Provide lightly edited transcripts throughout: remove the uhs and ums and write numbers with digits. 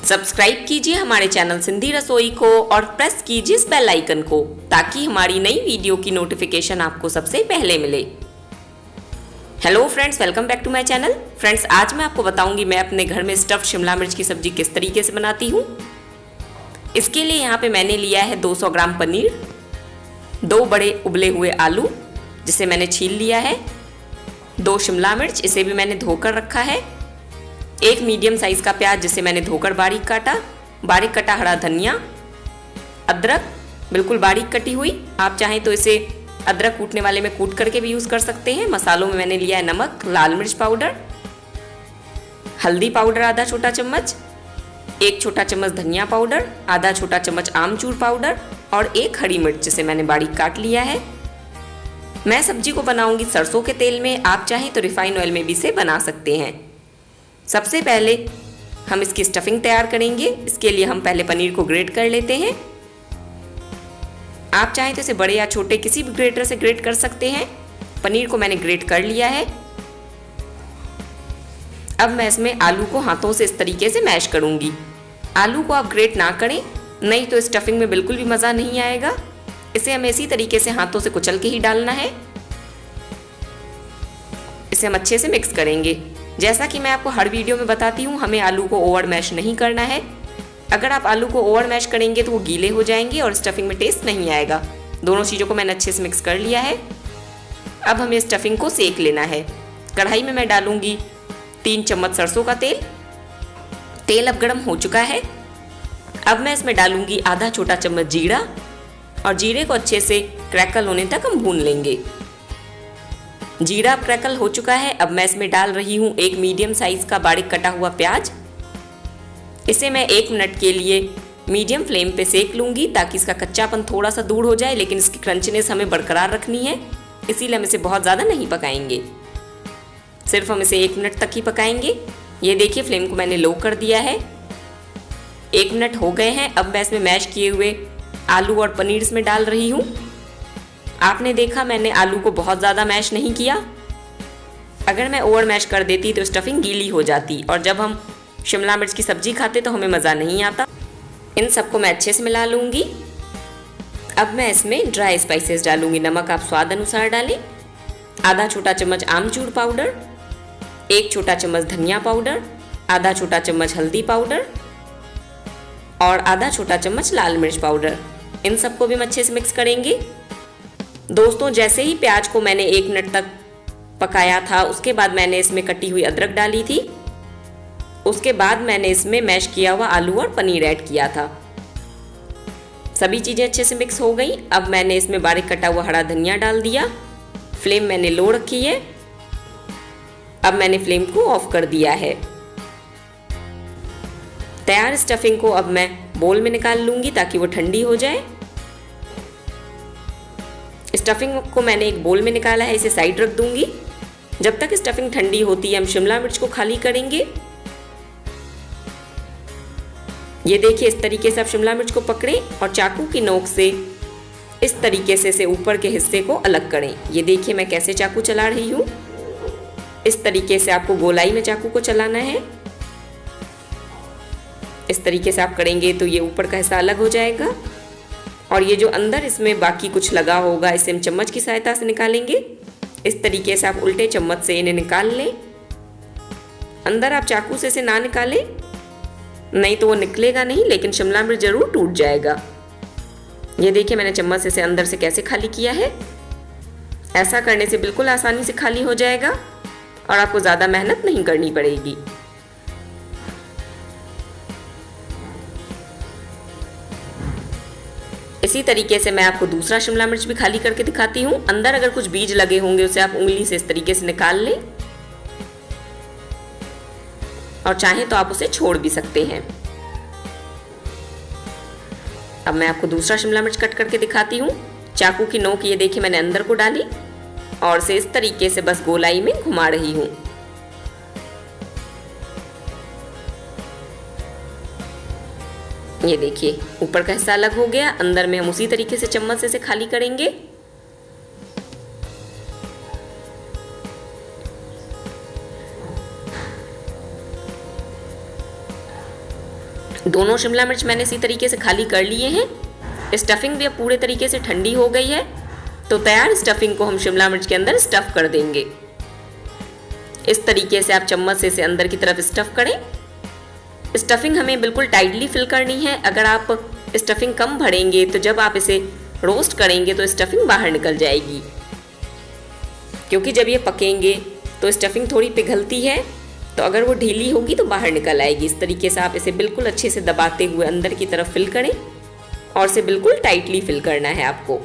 Subscribe कीजिए हमारे channel Sindhi रसोई को और प्रेस कीजिए इस बेल आइकन को ताकि हमारी नई वीडियो की नोटिफिकेशन आपको सबसे पहले मिले। Hello friends, welcome back to my channel. Friends, आज मैं आपको बताऊंगी मैं अपने घर में स्टफ्ड शिमला मिर्च की सब्जी किस तरीके से बनाती हूँ। इसके लिए यहाँ पे मैंने लिया है 200 ग्राम पनीर, 2 बड़े उबले हुए आलू जिसे मैंने छील लिया है, 2 शिमला मिर्च इसे भी मैंने धोकर रखा है, 1 मीडियम साइज का प्याज जिसे मैंने धोकर बारीक काटा, बारीक कटा हरा धनिया, अदरक बिल्कुल बारीक कटी हुई, आप चाहें तो इसे अदरक कूटने वाले में कूट करके भी यूज़ कर सकते हैं। मसालों में मैंने लिया है नमक, लाल मिर्च पाउडर, हल्दी पाउडर आधा छोटा चम्मच, 1 छोटा चम्मच धनिया पाउडर, आधा छोटा चम्मच आमचूर पाउडर और 1 हरी मिर्च जिसे मैंने बारीक काट लिया है। मैं सब्जी को बनाऊंगी सरसों के तेल में, आप चाहें तो रिफाइन ऑयल में भी इसे बना सकते हैं। सबसे पहले हम इसकी स्टफिंग तैयार करेंगे। इसके लिए हम पहले पनीर को ग्रेट कर लेते हैं। आप चाहें तो इसे बड़े या छोटे किसी भी ग्रेटर से ग्रेट कर सकते हैं। पनीर को मैंने ग्रेट कर लिया है। अब मैं इसमें आलू को हाथों से इस तरीके से मैश करूंगी। आलू को आप ग्रेट ना करें, नहीं तो स्टफिंग में बिल्कुल भी मज़ा नहीं आएगा। इसे हमें इसी तरीके से हाथों से कुचल के ही डालना है। इसे हम अच्छे से मिक्स करेंगे। जैसा कि मैं आपको हर वीडियो में बताती हूँ, हमें आलू को ओवर मैश नहीं करना है। अगर आप आलू को ओवर मैश करेंगे तो वो गीले हो जाएंगे और स्टफिंग में टेस्ट नहीं आएगा। दोनों चीज़ों को मैंने अच्छे से मिक्स कर लिया है। अब हमें स्टफिंग को सेक लेना है। कढ़ाई में मैं डालूंगी 3 चम्मच सरसों का तेल। तेल अब गर्म हो चुका है। अब मैं इसमें डालूंगी आधा छोटा चम्मच जीरा और जीरे को अच्छे से क्रैकल होने तक हम भून लेंगे। जीरा क्रैकल हो चुका है। अब मैं इसमें डाल रही हूँ 1 मीडियम साइज का बारीक कटा हुआ प्याज। इसे मैं 1 मिनट के लिए मीडियम फ्लेम पे सेक लूँगी ताकि इसका कच्चापन थोड़ा सा दूर हो जाए, लेकिन इसकी क्रंचनेस हमें बरकरार रखनी है, इसीलिए हम इसे बहुत ज़्यादा नहीं पकाएंगे। सिर्फ हम इसे 1 मिनट तक ही पकाएंगे। ये देखिए, फ्लेम को मैंने लो कर दिया है। 1 मिनट हो गए हैं। अब मैं इसमें मैश किए हुए आलू और पनीर इसमें डाल रही हूँ। आपने देखा मैंने आलू को बहुत ज़्यादा मैश नहीं किया। अगर मैं ओवर मैश कर देती तो स्टफिंग गीली हो जाती और जब हम शिमला मिर्च की सब्जी खाते तो हमें मज़ा नहीं आता। इन सबको मैं अच्छे से मिला लूँगी। अब मैं इसमें ड्राई स्पाइसेस डालूँगी। नमक आप स्वाद अनुसार डालें। आधा छोटा चम्मच आमचूर पाउडर, 1 छोटा चम्मच धनिया पाउडर, आधा छोटा चम्मच हल्दी पाउडर और आधा छोटा चम्मच लाल मिर्च पाउडर। इन सबको भी हम अच्छे से मिक्स करेंगे। दोस्तों, जैसे ही प्याज को मैंने 1 मिनट तक पकाया था, उसके बाद मैंने इसमें कटी हुई अदरक डाली थी। उसके बाद मैंने इसमें मैश किया हुआ आलू और पनीर ऐड किया था। सभी चीज़ें अच्छे से मिक्स हो गई। अब मैंने इसमें बारीक कटा हुआ हरा धनिया डाल दिया। फ्लेम मैंने लो रखी है। अब मैंने फ्लेम को ऑफ कर दिया है। तैयार स्टफिंग को अब मैं बोल में निकाल लूँगी ताकि वो ठंडी हो जाए। स्टफिंग को मैंने एक बोल में निकाला है, इसे साइड रख दूंगी। जब तक स्टफिंग ठंडी होती है हम शिमला मिर्च को खाली करेंगे। ये देखिए, इस तरीके से आप शिमला मिर्च को पकड़ें और चाकू की नोक से इस तरीके से इसे ऊपर के हिस्से को अलग करें। ये देखिए मैं कैसे चाकू चला रही हूँ। इस तरीके से आपको गोलाई में चाकू को चलाना है। इस तरीके से आप करेंगे तो ये ऊपर का हिस्सा अलग हो जाएगा और ये जो अंदर इसमें बाकी कुछ लगा होगा इसे हम चम्मच की सहायता से निकालेंगे। इस तरीके से आप उल्टे चम्मच से इन्हें निकाल लें। अंदर आप चाकू से इसे ना निकालें, नहीं तो वो निकलेगा नहीं, लेकिन शिमला मिर्च जरूर टूट जाएगा। ये देखिए मैंने चम्मच से इसे अंदर से कैसे खाली किया है। ऐसा करने से बिल्कुल आसानी से खाली हो जाएगा और आपको ज़्यादा मेहनत नहीं करनी पड़ेगी। इसी तरीके से मैं आपको दूसरा शिमला मिर्च भी खाली करके दिखाती हूँ। अंदर अगर कुछ बीज लगे होंगे उसे आप उंगली से इस तरीके से निकाल लें और चाहें तो आप उसे छोड़ भी सकते हैं। अब मैं आपको दूसरा शिमला मिर्च कट करके दिखाती हूँ। चाकू की नोक ये देखिए मैंने अंदर को डाली और इसे इस तरीके से बस गोलाई में घुमा रही हूँ। ये देखिए ऊपर का हिस्सा अलग हो गया। अंदर में हम उसी तरीके से चम्मच से इसे खाली करेंगे। दोनों शिमला मिर्च मैंने इसी तरीके से खाली कर लिए हैं। स्टफिंग भी अब पूरे तरीके से ठंडी हो गई है, तो तैयार स्टफिंग को हम शिमला मिर्च के अंदर स्टफ़ कर देंगे। इस तरीके से आप चम्मच से इसे अंदर की तरफ स्टफ़ करें। स्टफिंग हमें बिल्कुल टाइटली फिल करनी है। अगर आप स्टफिंग कम भरेंगे तो जब आप इसे रोस्ट करेंगे तो स्टफिंग बाहर निकल जाएगी, क्योंकि जब ये पकेंगे तो स्टफिंग थोड़ी पिघलती है, तो अगर वो ढीली होगी तो बाहर निकल आएगी। इस तरीके से आप इसे बिल्कुल अच्छे से दबाते हुए अंदर की तरफ फिल करें और इसे बिल्कुल टाइटली फिल करना है आपको।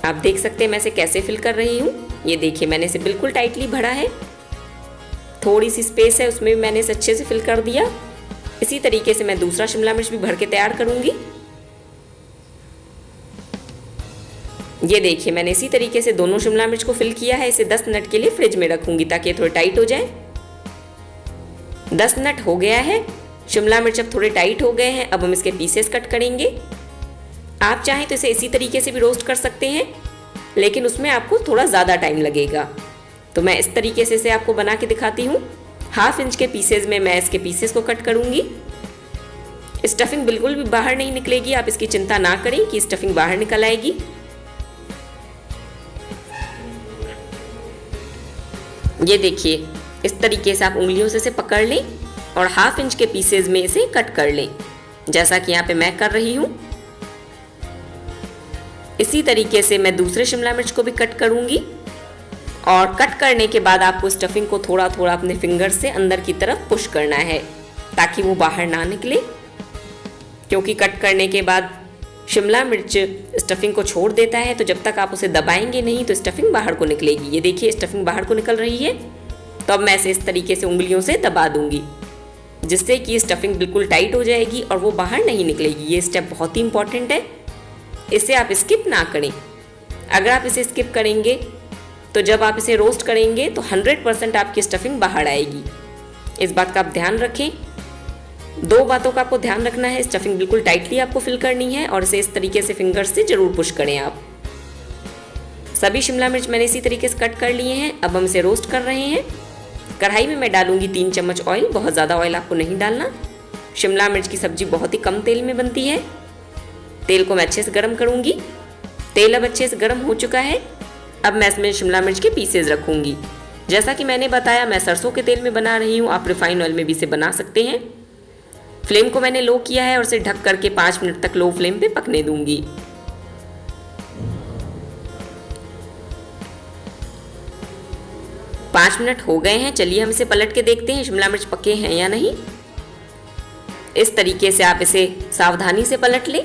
आप देख सकते हैं मैं इसे कैसे फिल कर रही हूँ। ये देखिए मैंने इसे बिल्कुल टाइटली भरा है। थोड़ी सी स्पेस है उसमें भी मैंने इसे अच्छे से फिल कर दिया। इसी तरीके से मैं दूसरा शिमला मिर्च भी भर के तैयार करूँगी। ये देखिए मैंने इसी तरीके से दोनों शिमला मिर्च को फिल किया है। इसे 10 मिनट के लिए फ्रिज में रखूंगी ताकि ये थोड़े टाइट हो जाए। 10 मिनट हो गया है, शिमला मिर्च अब थोड़े टाइट हो गए हैं। अब हम इसके पीसेस कट करेंगे। आप चाहें तो इसे इसी तरीके से भी रोस्ट कर सकते हैं, लेकिन उसमें आपको थोड़ा ज़्यादा टाइम लगेगा। तो मैं इस तरीके से इसे आपको बना के दिखाती हूँ। 1/2 इंच के पीसेज में मैं इसके पीसेस को कट करूँगी। स्टफिंग बिल्कुल भी बाहर नहीं निकलेगी, आप इसकी चिंता ना करें कि स्टफिंग बाहर निकल आएगी। ये देखिए इस तरीके से आप उंगलियों से इसे पकड़ लें और 1/2 इंच के पीसेज में इसे कट कर लें, जैसा कि यहाँ पे मैं कर रही हूँ। इसी तरीके से मैं दूसरे शिमला मिर्च को भी कट करूँगी और कट करने के बाद आपको स्टफिंग को थोड़ा थोड़ा अपने फिंगर से अंदर की तरफ पुश करना है ताकि वो बाहर ना निकले, क्योंकि कट करने के बाद शिमला मिर्च स्टफिंग को छोड़ देता है, तो जब तक आप उसे दबाएंगे नहीं तो स्टफिंग बाहर को निकलेगी। ये देखिए स्टफिंग बाहर को निकल रही है। तो अब मैं इसे इस तरीके से उंगलियों से दबा दूंगी, जिससे कि स्टफिंग बिल्कुल टाइट हो जाएगी और वो बाहर नहीं निकलेगी। ये स्टेप बहुत ही इंपॉर्टेंट है, इसे आप स्किप ना करें। अगर आप इसे स्किप करेंगे तो जब आप इसे रोस्ट करेंगे तो 100% आपकी स्टफिंग बाहर आएगी। इस बात का आप ध्यान रखें। 2 बातों का आपको ध्यान रखना है। स्टफिंग बिल्कुल टाइटली आपको फिल करनी है और इसे इस तरीके से फिंगर से जरूर पुश करें आप। सभी शिमला मिर्च मैंने इसी तरीके से कट कर लिए हैं। अब हम इसे रोस्ट कर रहे हैं। कढ़ाई में मैं डालूंगी 3 चम्मच ऑयल। बहुत ज़्यादा ऑयल आपको नहीं डालना। शिमला मिर्च की सब्जी बहुत ही कम तेल में बनती है। तेल को मैं अच्छे से गर्म करूंगी। तेल अब अच्छे से गर्म हो चुका है। अब मैं इसमें शिमला मिर्च के पीसेज रखूंगी। जैसा कि मैंने बताया मैं सरसों के तेल में बना रही हूँ, आप रिफाइंड ऑयल में भी इसे बना सकते हैं। फ्लेम को मैंने लो किया है और इसे ढक करके 5 मिनट तक लो फ्लेम पे पकने दूंगी। पाँच मिनट हो गए हैं। चलिए हम इसे पलट के देखते हैं शिमला मिर्च पके हैं या नहीं। इस तरीके से आप इसे सावधानी से पलट लें।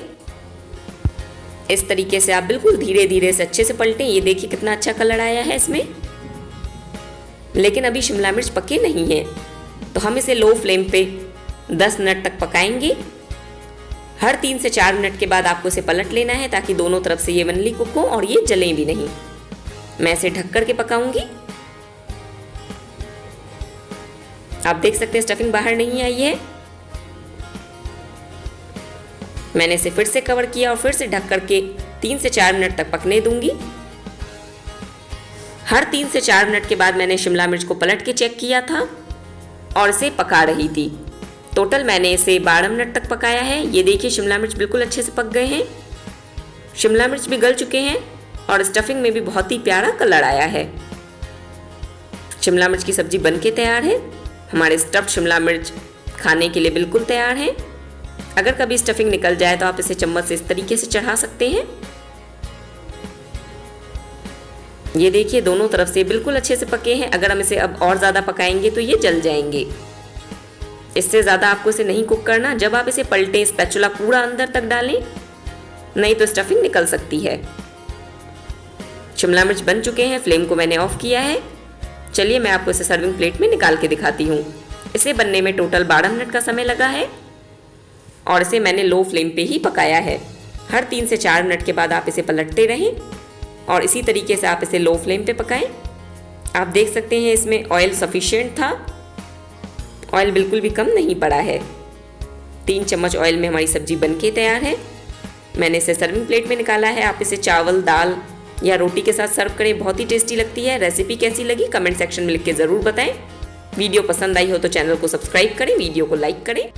इस तरीके से आप बिल्कुल धीरे धीरे से अच्छे से पलटें। ये देखिए कितना अच्छा कलर आया है इसमें, लेकिन अभी शिमला मिर्च पके नहीं है, तो हम इसे लो फ्लेम पे 10 मिनट तक पकाएंगे। हर 3 से 4 मिनट के बाद आपको इसे पलट लेना है ताकि दोनों तरफ से ये इवनली कुक हो और ये जलें भी नहीं। मैं इसे ढक करके पकाऊंगी। आप देख सकते हैं स्टफिंग बाहर नहीं आई है। मैंने इसे फिर से कवर किया और फिर से ढक करके 3 से 4 मिनट तक पकने दूंगी। हर 3 से 4 मिनट के बाद मैंने शिमला मिर्च को पलट के चेक किया था और इसे पका रही थी। टोटल मैंने इसे 12 मिनट तक पकाया है। ये देखिए शिमला मिर्च बिल्कुल अच्छे से पक गए हैं। शिमला मिर्च भी गल चुके हैं और स्टफिंग में भी बहुत ही प्यारा कलर आया है। शिमला मिर्च की सब्जी बनके तैयार है। हमारे स्टफ्ड शिमला मिर्च खाने के लिए बिल्कुल तैयार है। अगर कभी स्टफिंग निकल जाए तो आप इसे चम्मच से इस तरीके से चढ़ा सकते हैं। ये देखिए दोनों तरफ से बिल्कुल अच्छे से पके हैं। अगर हम इसे अब और ज़्यादा पकाएंगे तो ये जल जाएंगे। इससे ज़्यादा आपको इसे नहीं कुक करना। जब आप इसे पलटें स्पैचुला पूरा अंदर तक डालें, नहीं तो स्टफिंग निकल सकती है। शिमला मिर्च बन चुके हैं। फ्लेम को मैंने ऑफ किया है। चलिए मैं आपको इसे सर्विंग प्लेट में निकाल के दिखाती हूँ। इसे बनने में टोटल 12 मिनट का समय लगा है और इसे मैंने लो फ्लेम पे ही पकाया है। हर 3 से 4 मिनट के बाद आप इसे पलटते रहें और इसी तरीके से आप इसे लो फ्लेम पे पकाएं। आप देख सकते हैं इसमें ऑयल सफिशिएंट था। ऑयल बिल्कुल भी कम नहीं पड़ा है। 3 चम्मच ऑयल में हमारी सब्जी बनके तैयार है। मैंने इसे सर्विंग प्लेट में निकाला है। आप इसे चावल, दाल या रोटी के साथ सर्व करें, बहुत ही टेस्टी लगती है। रेसिपी कैसी लगी कमेंट सेक्शन में लिख के ज़रूर बताएं। वीडियो पसंद आई हो तो चैनल को सब्सक्राइब करें, वीडियो को लाइक करें।